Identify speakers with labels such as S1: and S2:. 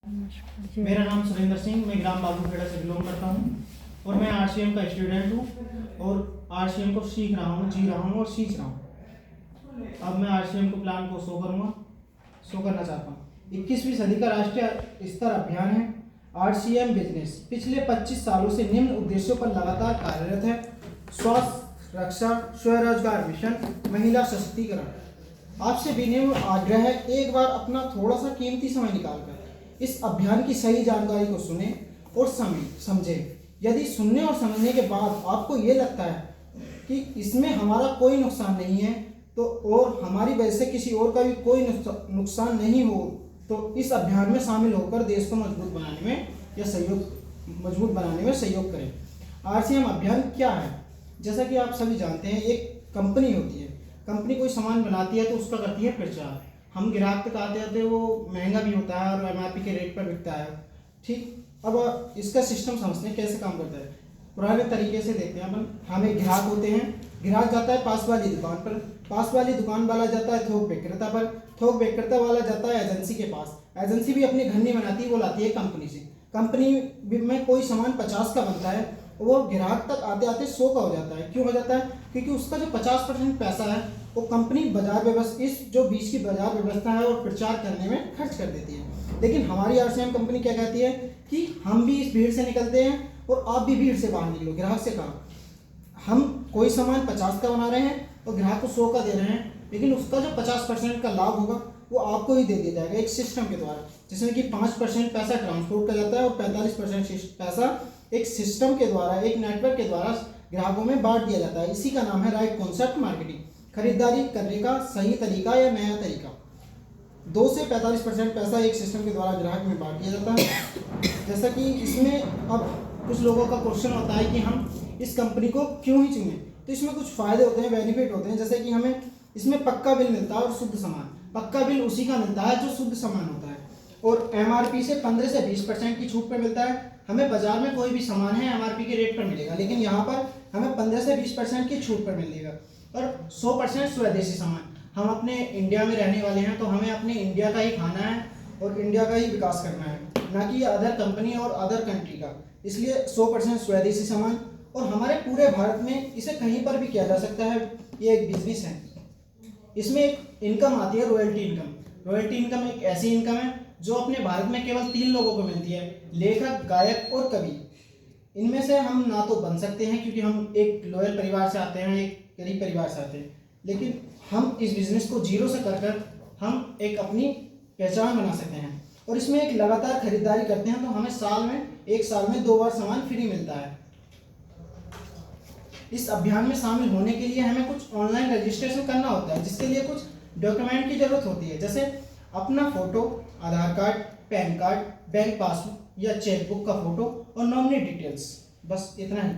S1: मेरा नाम सुरेंद्र सिंह, मैं ग्राम बाबूखेड़ा से बिलोंग करता हूँ और मैं आरसीएम का स्टूडेंट हूँ और आरसीएम को सीख रहा हूँ, जी रहा हूँ और सींच रहा हूँ। अब मैं आरसीएम को प्लान को शो करना चाहता हूँ। 21वीं सदी का राष्ट्रीय स्तर अभियान है आरसीएम बिजनेस। पिछले 25 सालों से निम्न उद्देश्यों पर लगातार कार्यरत है: स्वास्थ्य रक्षा, स्वरोजगार मिशन, महिला सशक्तिकरण। आपसे विनम्र आग्रह है, एक बार अपना थोड़ा सा कीमती समय निकालकर इस अभियान की सही जानकारी को सुने और समझें। यदि सुनने और समझने के बाद आपको ये लगता है कि इसमें हमारा कोई नुकसान नहीं है तो और हमारी वजह से किसी और का भी कोई नुकसान नहीं हो, तो इस अभियान में शामिल होकर देश को मजबूत बनाने में सहयोग करें। आरसीएम अभियान क्या है? जैसा कि आप सभी जानते हैं, एक कंपनी होती है। कंपनी कोई सामान बनाती है तो उसका करती है प्रचार। हम ग्राहक तक आते आते वो महंगा भी होता है और एमआरपी के रेट पर बिकता है। ठीक, अब इसका सिस्टम समझते हैं कैसे काम करता है। पुराने तरीके से देखते हैं अपन। हमें ग्राहक होते हैं, ग्राहक जाता है पास वाली दुकान पर, पास वाली दुकान वाला जाता है थोक विक्रेता पर, थोक विक्रेता वाला जाता है एजेंसी के पास, एजेंसी भी अपने घर नहीं बनाती है, वो लाती है कंपनी से। कंपनी में कोई सामान 50 का बनता है, वो ग्राहक तक आते आते 100 का हो जाता है। क्यों हो जाता है? क्योंकि उसका जो 50% पैसा है वो कंपनी बाजार व्यवस्था, इस जो बीच की बाजार व्यवस्था है और प्रचार करने में खर्च कर देती है। लेकिन हमारी आरसीएम कंपनी क्या कहती है कि हम भी इस भीड़ से निकलते हैं और आप भी भीड़ से बाहर निकलो। ग्राहक से कहा हम कोई सामान 50 का बना रहे हैं और ग्राहक को 100 का दे रहे हैं, लेकिन उसका जो 50% का लाभ होगा वो आपको ही दे दिया जाएगा एक सिस्टम के द्वारा, जिसमें कि 5% पैसा ट्रांसपोर्ट का जाता है और 45% पैसा एक सिस्टम के द्वारा, एक नेटवर्क के द्वारा ग्राहकों में बांट दिया जाता है। इसी का नाम है राइट कॉन्सेप्ट मार्केटिंग। खरीदारी करने का सही तरीका या नया तरीका। 2 से 45% पैसा एक सिस्टम के द्वारा ग्राहक में बांट दिया जाता है। जैसा कि इसमें अब कुछ लोगों का क्वेश्चन होता है कि हम इस कंपनी को क्यों ही चुनें, तो इसमें कुछ फायदे होते हैं, बेनिफिट होते हैं। जैसे कि हमें इसमें पक्का बिल मिलता है और शुद्ध सामान। पक्का बिल उसी का मिलता है जो शुद्ध सामान होता है और एमआरपी से 15 से 20% की छूट पर मिलता है। हमें बाजार में कोई भी सामान है एमआरपी के रेट पर मिलेगा, लेकिन यहाँ पर हमें 15 से 20% की छूट पर मिलेगा। और 100% स्वदेशी सामान। हम अपने इंडिया में रहने वाले हैं तो हमें अपने इंडिया का ही खाना है और इंडिया का ही विकास करना है, ना कि अदर कंपनी और अदर कंट्री का। इसलिए 100% स्वदेशी सामान और हमारे पूरे भारत में इसे कहीं पर भी किया जा सकता है। ये एक बिजनेस है। इसमें एक इनकम आती है रॉयल्टी इनकम। रॉयल्टी इनकम एक ऐसी इनकम है जो अपने भारत में केवल 3 लोगों को मिलती है: लेखक, गायक और कवि। इनमें से हम ना तो बन सकते हैं क्योंकि हम एक लॉयल परिवार से आते हैं, एक गरीब परिवार से आते हैं, लेकिन हम इस बिजनेस को जीरो से कर हम एक अपनी पहचान बना सकते हैं। और इसमें एक लगातार खरीदारी करते हैं तो हमें एक साल में 2 बार सामान फ्री मिलता है। इस अभियान में शामिल होने के लिए हमें कुछ ऑनलाइन रजिस्ट्रेशन करना होता है, जिसके लिए कुछ डॉक्यूमेंट की जरूरत होती है, जैसे अपना photo, Aadhaar card, PAN card, bank passbook या चेकबुक का फोटो और नॉमिनी डिटेल्स। बस इतना ही।